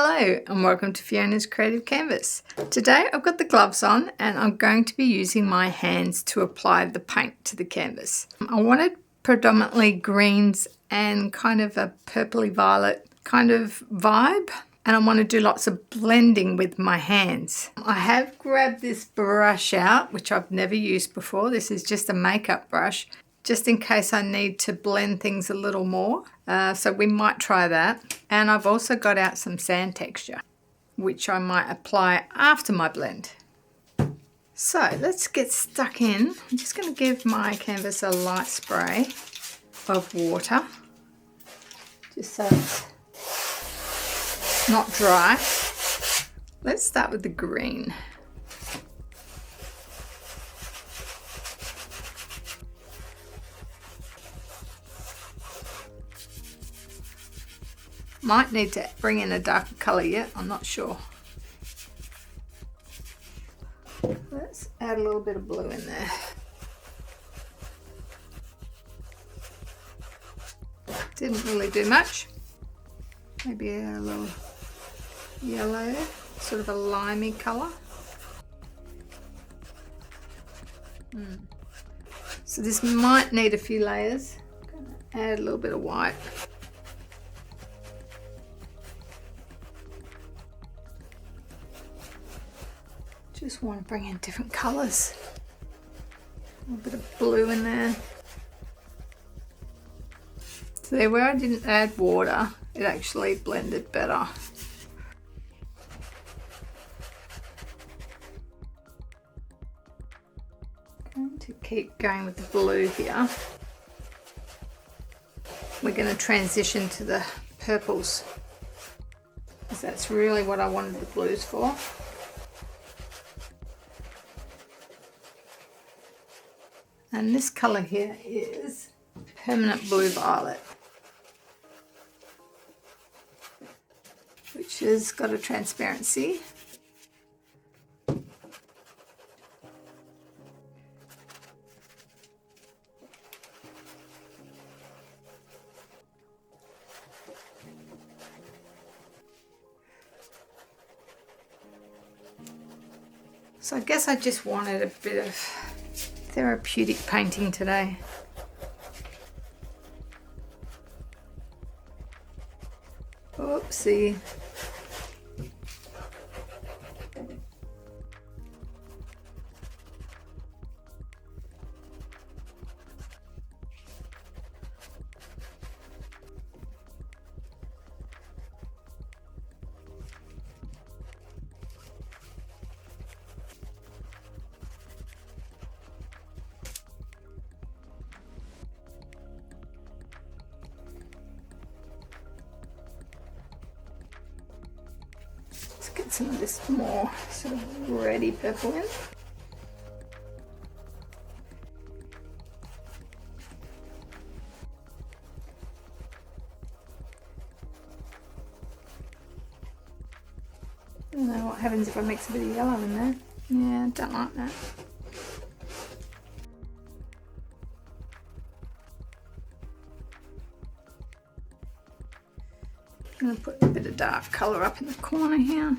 Hello and welcome to Fiona's Creative Canvas. Today I've got the gloves on and I'm going to be using my hands to apply the paint to the canvas. I wanted predominantly greens and kind of a purpley violet kind of vibe, and I want to do lots of blending with my hands. I have grabbed this brush out, which I've never used before. This is just a makeup brush, just in case I need to blend things a little more. So we might try that. And I've also got out some sand texture, which I might apply after my blend. So let's get stuck in. I'm just going to give my canvas a light spray of water, just so it's not dry. Let's start with the green. Might need to bring in a darker colour yet, I'm not sure. Let's add a little bit of blue in there. Didn't really do much. Maybe a little yellow, sort of a limey colour. So this might need a few layers. I'm going to add a little bit of white. Just want to bring in different colours. A little bit of blue in there. So there, where I didn't add water, it actually blended better. Going to keep going with the blue here. We're going to transition to the purples, because that's really what I wanted the blues for. And this colour here is Permanent Blue Violet, which has got a transparency. So I guess I just wanted a bit of therapeutic painting today. Oopsie. Get some of this more sort of reddy purple in. I don't know what happens if I mix a bit of yellow in there. Yeah, I don't like that. I'm going to put a bit of dark colour up in the corner here.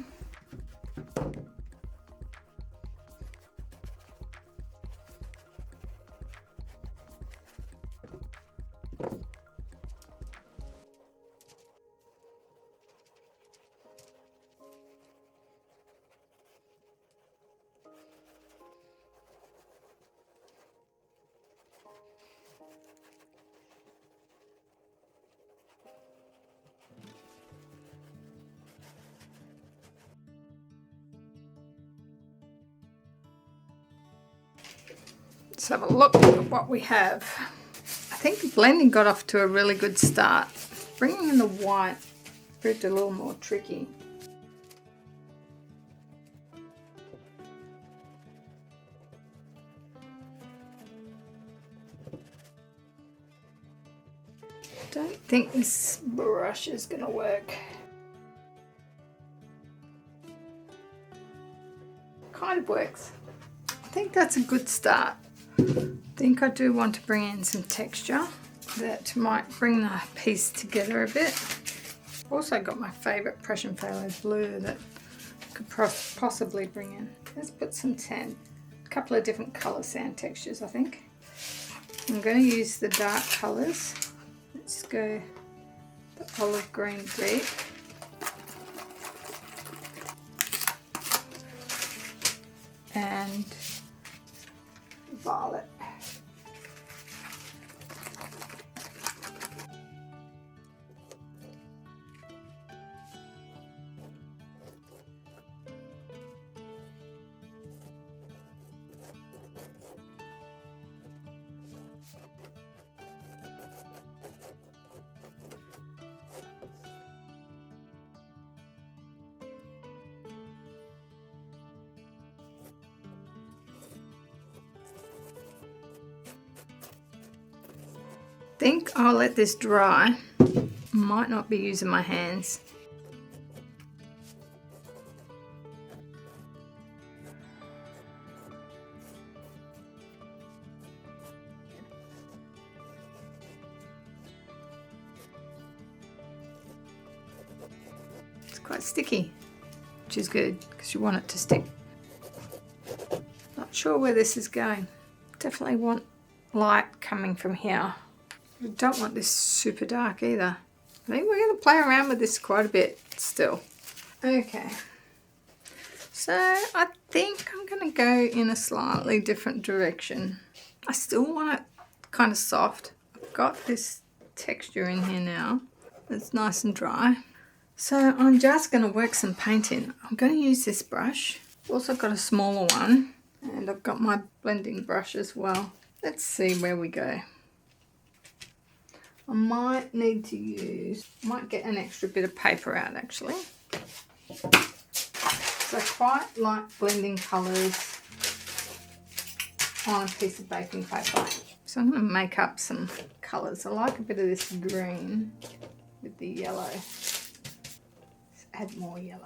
Let's have a look at what we have. I think the blending got off to a really good start. Bringing in the white proved a little more tricky. Don't think this brush is going to work. Kind of works. I think that's a good start. I think I do want to bring in some texture that might bring the piece together a bit. Also got my favourite Prussian Phthalo blue that I could possibly bring in. Let's put some tan, a couple of different colour sand textures I think. I'm going to use the dark colours. Let's go the olive green deep. And violet. I think I'll let this dry. Might not be using my hands. It's quite sticky, which is good because you want it to stick. Not sure where this is going. Definitely want light coming from here. We don't want this super dark either. I think we're going to play around with this quite a bit still. Okay, so I think I'm going to go in a slightly different direction. I still want it kind of soft. I've got this texture in here now. It's nice and dry. So I'm just going to work some paint in. I'm going to use this brush. I've also got a smaller one and I've got my blending brush as well. Let's see where we go. I might need to use, might get an extra bit of paper out actually. So I quite like blending colours on a piece of baking paper. So I'm going to make up some colours. I like a bit of this green with the yellow. Let's add more yellow.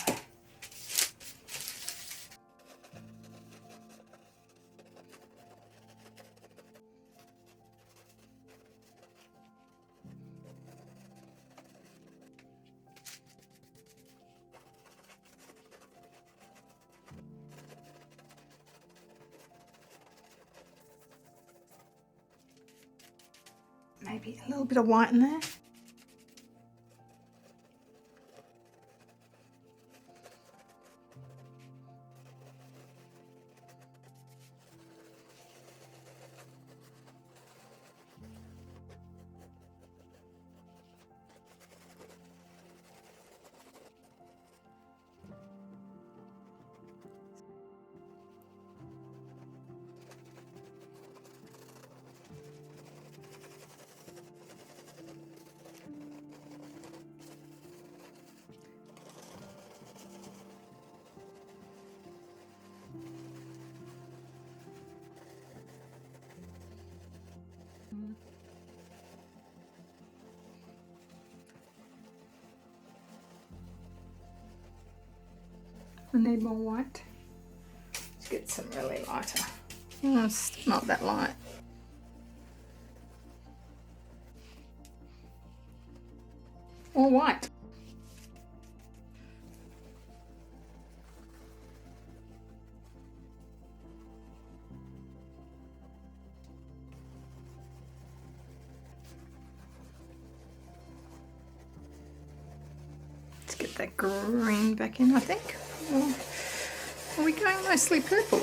Maybe a little bit of white in there. I need more white. Let's get some really lighter. Oh, it's not that light. Or white. Let's get that green back in, I think. Or are we going mostly purple?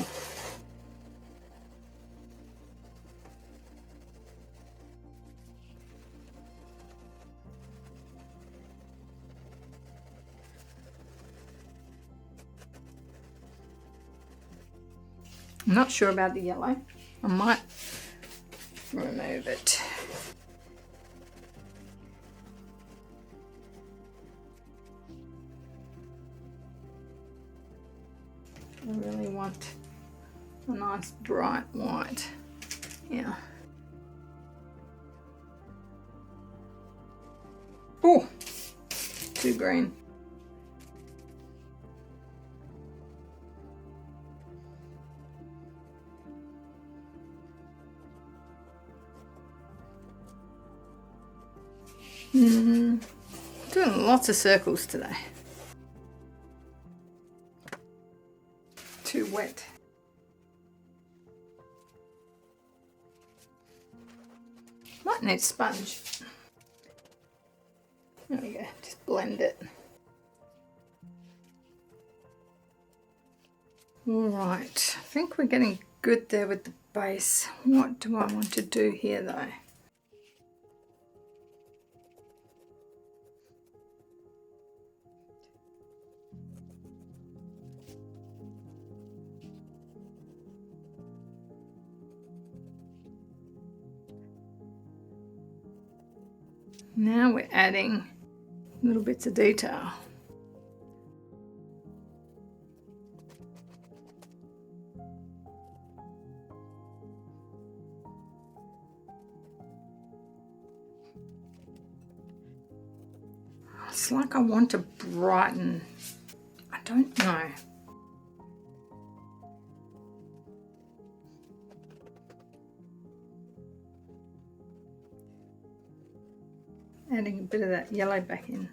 I'm not sure about the yellow. I might remove it. I really want a nice bright white. Yeah. Oh, too green. Do Doing lots of circles today. Too wet. Might need a sponge. There we go, just blend it. Alright, I think we're getting good there with the base. What do I want to do here though? Now we're adding little bits of detail. It's like I want to brighten. I don't know. Adding a bit of that yellow back in.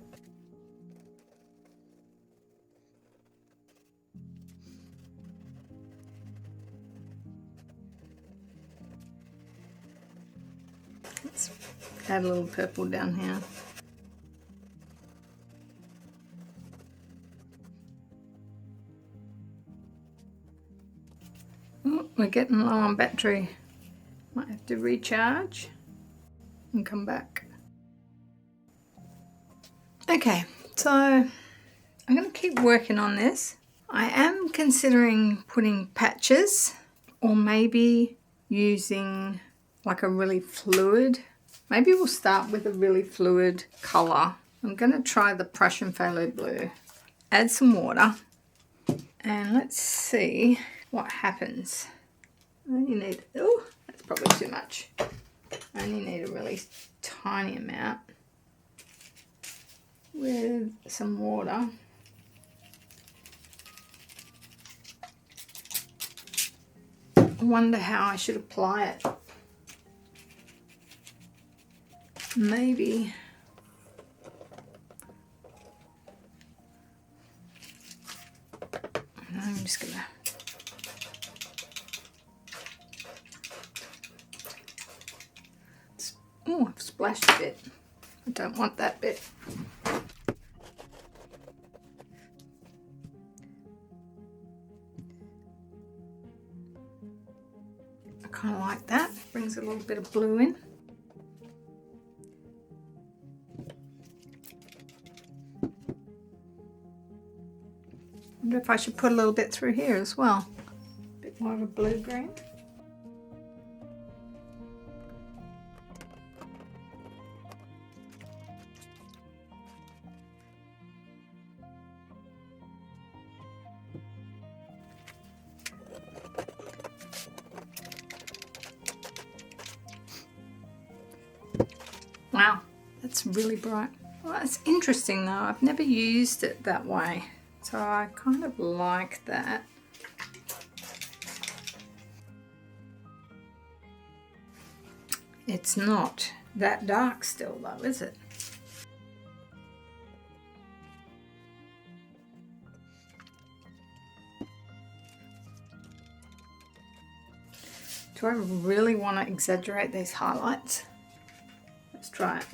Let's add a little purple down here. Oh, we're getting low on battery. Might have to recharge and come back. Okay, so I'm going to keep working on this. I am considering putting patches or maybe using like a really fluid. Maybe we'll start with a really fluid colour. I'm going to try the Prussian Phthalo Blue. Add some water and let's see what happens. I only need, oh, that's probably too much. I only need a really tiny amount. With some water. I wonder how I should apply it. Maybe I'm just gonna oh, I've splashed a bit. I don't want that bit. Kind of like that. Brings a little bit of blue in. Wonder if I should put a little bit through here as well. A bit more of a blue-green. Wow, that's really bright. Well, that's interesting though. I've never used it that way. So I kind of like that. It's not that dark still though, is it? Do I really want to exaggerate these highlights? Let's try it.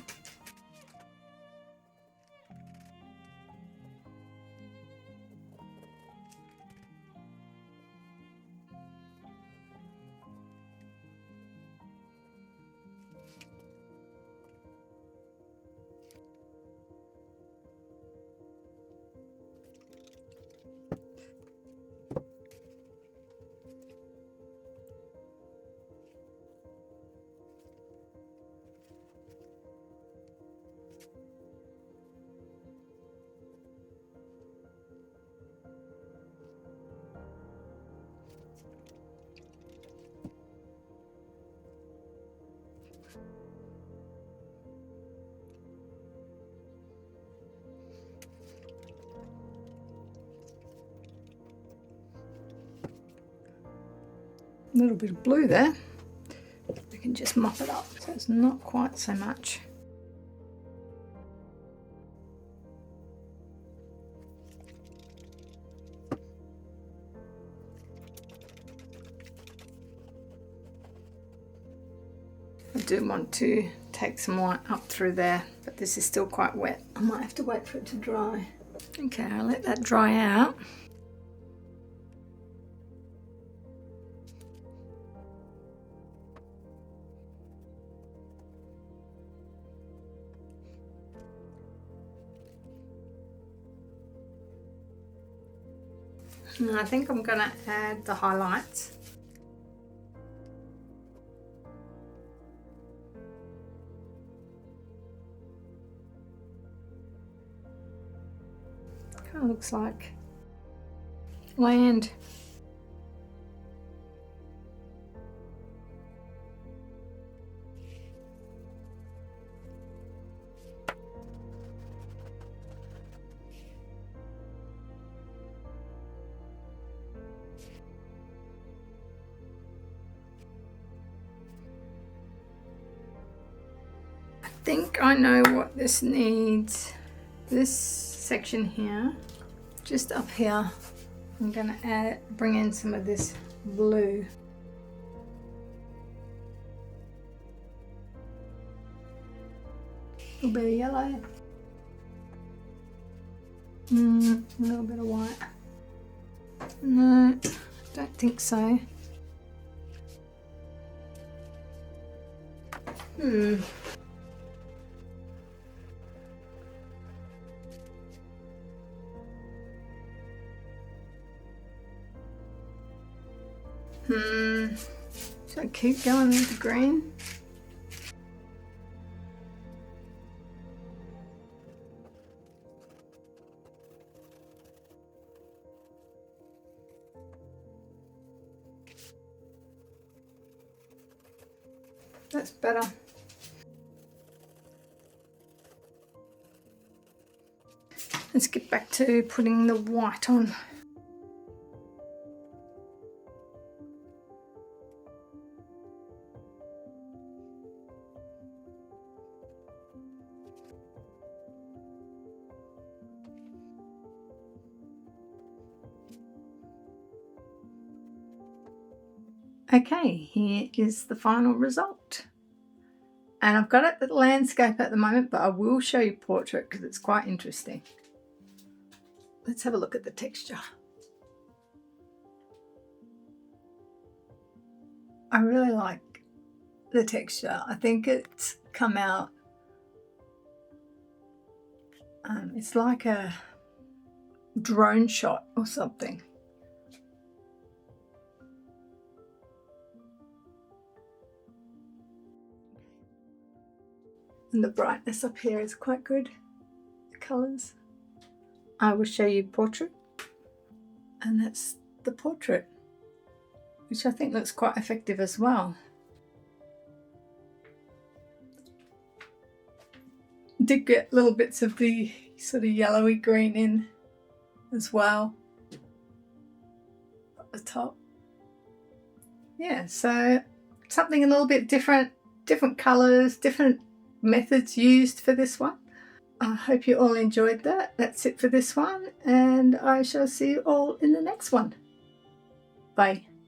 A little bit of blue there. We can just mop it up so it's not quite so much. do want to take some white up through there, but this is still quite wet. I might have to wait for it to dry. Okay, I'll let that dry out. And I think I'm going to add the highlights. Kind of looks like land. I think I know what this needs. This section here, just up here, I'm going to bring in some of this blue. A little bit of yellow. A little bit of white. No, don't think so. Should I keep going with the green? That's better. Let's get back to putting the white on. Okay, here is the final result. And I've got it at landscape at the moment, but I will show you portrait because it's quite interesting. Let's have a look at the texture. I really like the texture. I think it's come out, it's like a drone shot or something. And the brightness up here is quite good, the colours. I will show you portrait, and that's the portrait, which I think looks quite effective as well. Did get little bits of the sort of yellowy green in as well at the top. Yeah, so something a little bit different colours, different methods used for this one. I hope you all enjoyed that. That's it for this one, and I shall see you all in the next one. Bye.